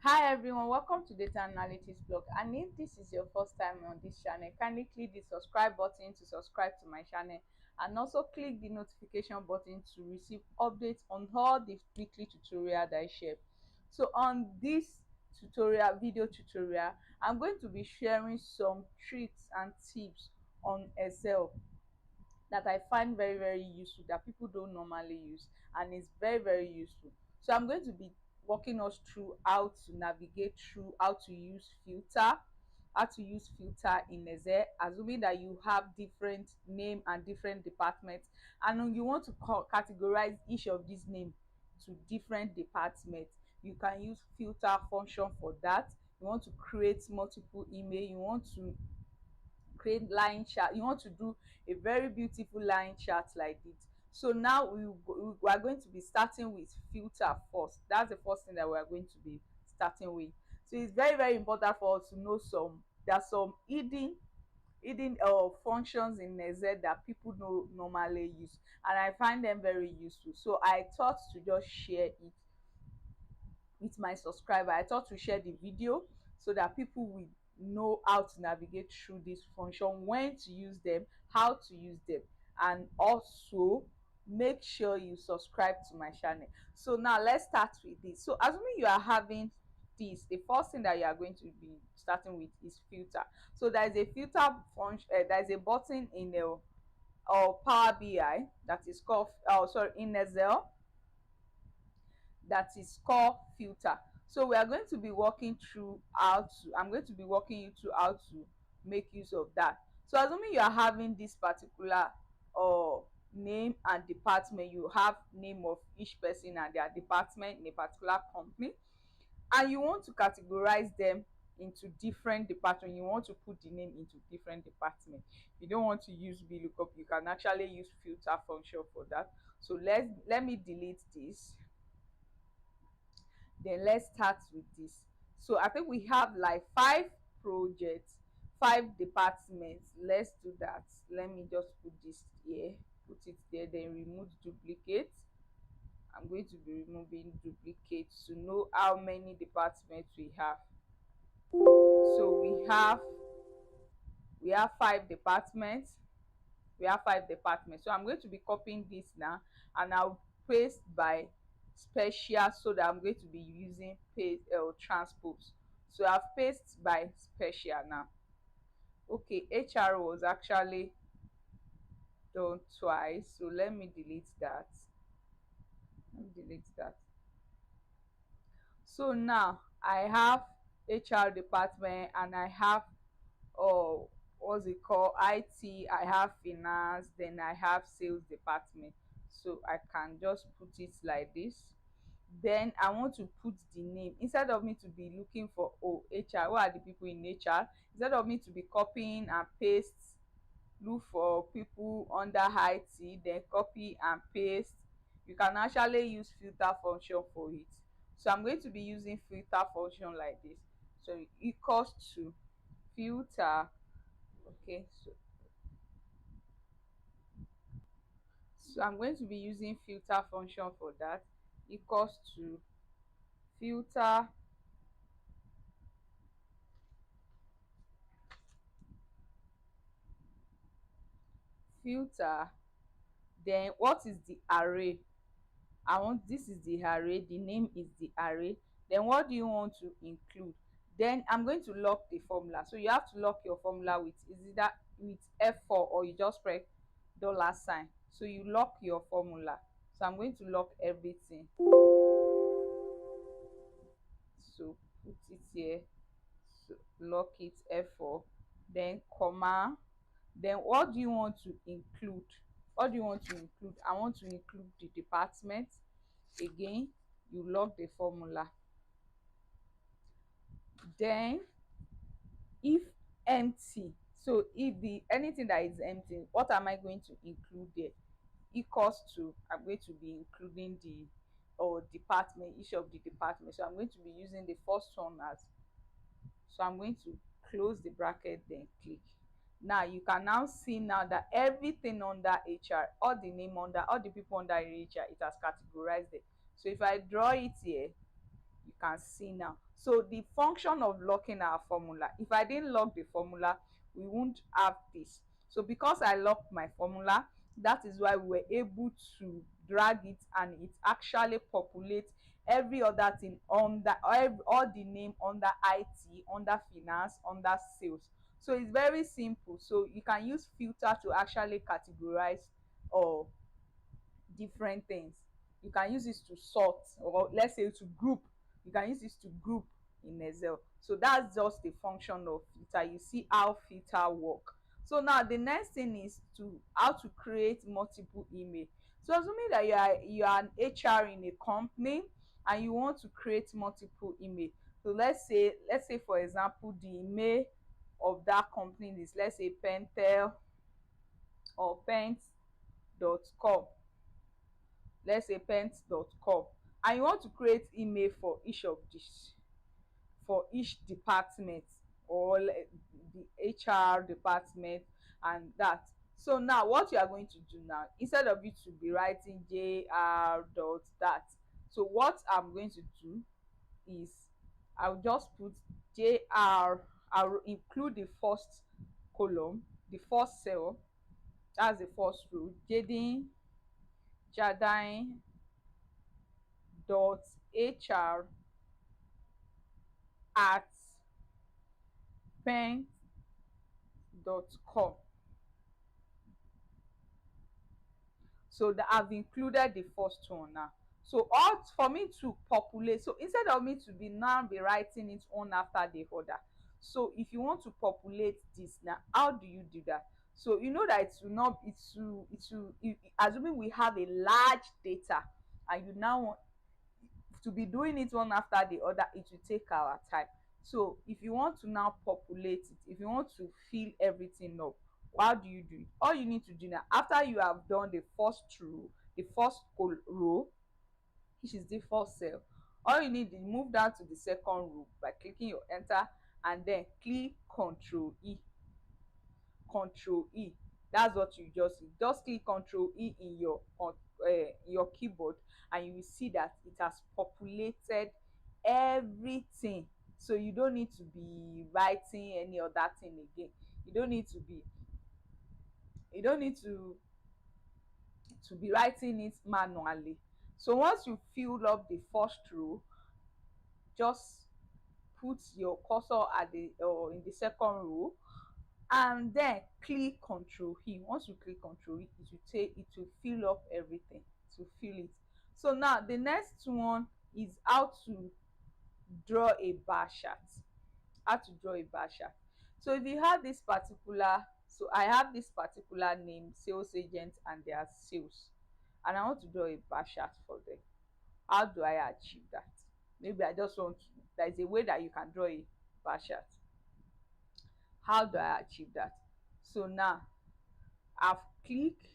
Hi everyone, welcome to Data Analytics blog. And if this is your first time on this channel, kindly click the subscribe button to subscribe to my channel, and also click the notification button to receive updates on all the weekly tutorial that I share. So on this video tutorial, I'm going to be sharing some tricks and tips on Excel that I find very useful, that people don't normally use, and it's very useful. So I'm going to be walking us through how to navigate through how to use filter in Excel, assuming that you have different name and different departments, and you want to categorize each of these names to different departments. You can use filter function for that. You want to create multiple email, you want to create line chart, you want to do a very beautiful line chart like this. So now we are going to be starting with filter first. That's the first thing that we are going to be starting with. So it's very important for us to know there's some hidden functions in Excel that people don't normally use, and I find them very useful. So I thought to just share it with my subscriber. I thought to share the video so that people will know how to navigate through this function, when to use them, how to use them, and also make sure you subscribe to my channel. So now let's start with this. So assuming you are having this, the first thing that you are going to be starting with is filter. So there is a filter function, there is a button in the Power BI that is called in Excel, that is called filter. So we are going to be walking through how to I'm going to be walking you through how to make use of that. So assuming you are having this particular uh name and department, you have name of each person and their department in a particular company, and you want to categorize them into different departments. You want to put the name into different departments. You don't want to use VLOOKUP, you can actually use filter function for that. So let me delete this. Then let's start with this. So I think we have like 5 projects, 5 departments. Let's do that. Let me just put this here, put it there, then remove duplicate. I'm going to be removing duplicates to know how many departments we have. So we have 5 departments. So I'm going to be copying this now, and I'll paste by special, so that I'm going to be using paste transpose. So I've pasted by special now. Okay, HR was actually done twice, so let me delete that. So now I have HR department, and I have what's it called, IT, I have finance, then I have sales department. So I can just put it like this. Then I want to put the name, instead of me to be looking for HR, what are the people in HR, instead of me to be copying and paste, look for people under IT, then copy and paste, you can actually use filter function for it. So I'm going to be using filter function like this. So it equals to filter. Okay, so I'm going to be using filter function for that, equals to filter filter. Then what is the array? This is the array, the name is the array. Then what do you want to include? Then I'm going to lock the formula. So you have to lock your formula with, is either with F4 or you just press $sign. So you lock your formula. So I'm going to lock everything. So put it here. So lock it, F4, then comma. Then what do you want to include? I want to include the department. Again, you lock the formula. Then if empty, so if the anything that is empty, what am I going to include there? Equals to, I'm going to be including the department, each of the departments. So I'm going to be using the first one as, so I'm going to close the bracket, then click. Now you can now see now that everything under HR, all the name under, all the people under HR, it has categorized it. So if I draw it here, You can see now. So the function of locking our formula, if I didn't lock the formula, we won't have this. So because I locked my formula, that is why we were able to drag it, and it actually populates every other thing under all the name under IT, under finance, under sales. So it's very simple. So you can use filter to actually categorize or different things. You can use this to sort, or let's say to group. You can use this to group in Excel. So that's just the function of filter. You see how filter work. So now the next thing is to how to create multiple email. So assuming that you are an HR in a company and you want to create multiple email. So let's say for example the email of that company is, let's say, pentel or pent.com. Let's say pent.com, and you want to create email for each of this, for each department, or the HR department and that. So now what you are going to do now, instead of you to be writing jr dot that, so what I'm going to do is I'll just put jr. I'll include the first column, the first cell, that's the first row. Jardine dot hr at pen.com. So that I've included the first one now. So all for me to populate, so instead of me to be writing it one after the other, so if you want to populate this now, how do you do that? So you know that it will not, assuming we have a large data and you now want to be doing it one after the other, it will take our time. So if you want to now populate it, if you want to fill everything up, how do you do it? All you need to do now, after you have done the first row, the first row, which is the first cell, all you need is move down to the second row by clicking your enter, and then click Control E. That's what you just click Control E in your keyboard, and you will see that it has populated everything. So you don't need to be writing any other thing again. You don't need to be writing it manually. So once you fill up the first row, just put your cursor at the or in the second row, and then click Control E. Once you click Control E, it will fill up everything, to fill it. So now the next one is how to draw a bar chart. So if you have this particular, so I have this particular name, sales agent, and their sales, and I want to draw a bar chart for them. How do I achieve that? Maybe I just want to, there is a way that you can draw a bar chart. How do I achieve that? So now I've clicked,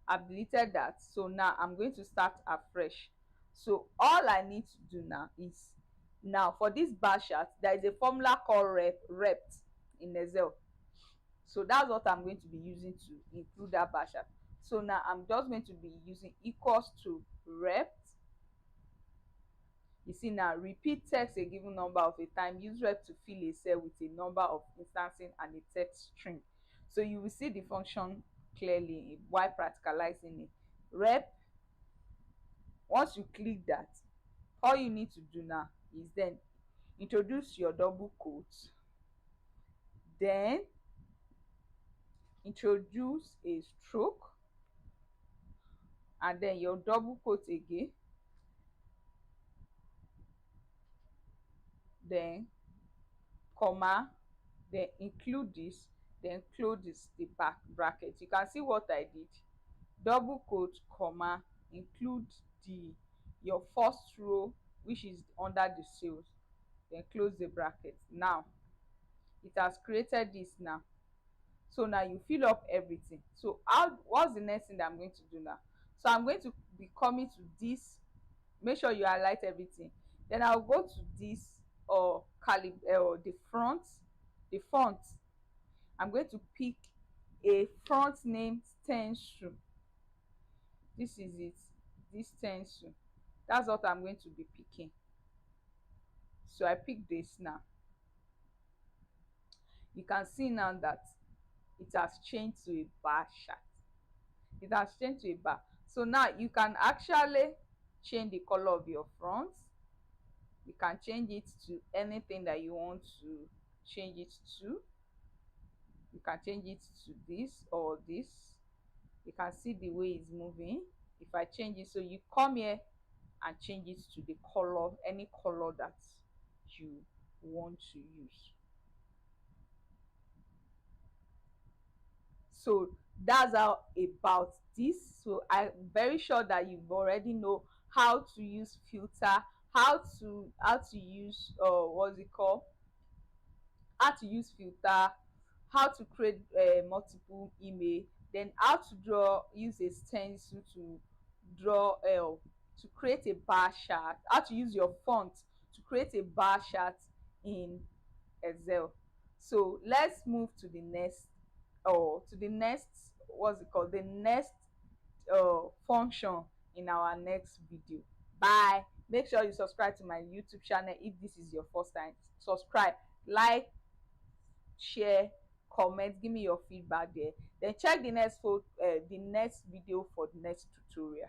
I've deleted that. So now I'm going to start afresh. So all I need to do now is, now for this bar chart, there is a formula called rept in Excel. So that's what I'm going to be using to include that bar chart. So now I'm just going to be using equals to rept. You see now, repeat text a given number of a time. Use rep to fill a cell with a number of instancing and a text string. So you will see the function clearly while practicalizing it. Rep, once you click that, all you need to do now is then introduce your double quotes, then introduce a stroke, and then your double quote again, then comma, then include this, then close the back bracket. You can see what I did. Double quote, comma, include your first row, which is under the sales, then close the bracket. Now it has created this now. So now you fill up everything. So what's the next thing that I'm going to do now? So I'm going to be coming to this. Make sure you highlight everything. Then I'll go to this or the font. I'm going to pick a front name stencil. This is it, this stencil. That's what I'm going to be picking. So I pick this now. You can see now that it has changed to a bar chart. It has changed to a bar. So now you can actually change the color of your front. You can change it to anything that you want to change it to. You can change it to this or this. You can see the way it's moving. If I change it, so you come here and change it to the color, any color that you want to use. So that's how about this. So I'm very sure that you've already know how to use filter, how to use what's it called, how to use filter, how to create multiple image, then how to draw, use a stencil to draw to create a bar chart, how to use your font to create a bar chart in Excel. So let's move to the next, or to the next, what's it called, the next function in our next video. Bye. Make sure you subscribe to my YouTube channel if this is your first time. Subscribe, like, share, comment, give me your feedback there. Then check the next the next video for the next tutorial.